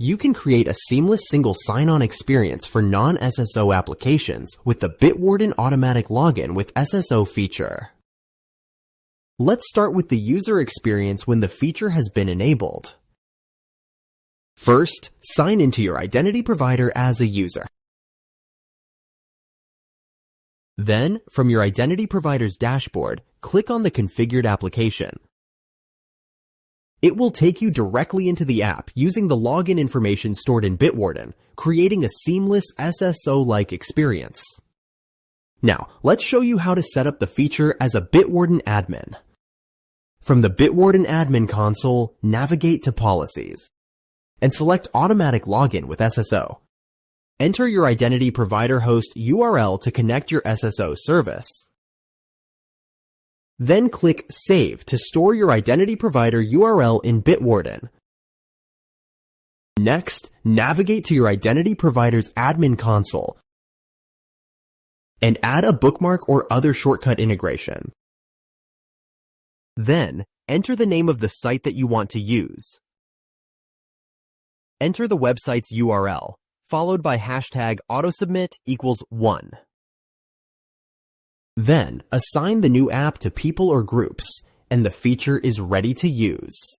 You can create a seamless single sign-on experience for non-SSO applications with the Bitwarden automatic login with SSO feature. Let's start with the user experience when the feature has been enabled. First, sign into your identity provider as a user. Then, from your identity provider's dashboard, click on the configured application. It will take you directly into the app using the login information stored in Bitwarden, creating a seamless SSO-like experience. Now, let's show you how to set up the feature as a Bitwarden admin. From the Bitwarden admin console, navigate to Policies, and select Automatic Login with SSO. Enter your identity provider host URL to connect your SSO service. Then click Save to store your identity provider URL in Bitwarden. Next, navigate to your identity provider's admin console and add a bookmark or other shortcut integration. Then, enter the name of the site that you want to use. Enter the website's URL, followed by hashtag autosubmit equals 1. Then, assign the new app to people or groups, and the feature is ready to use.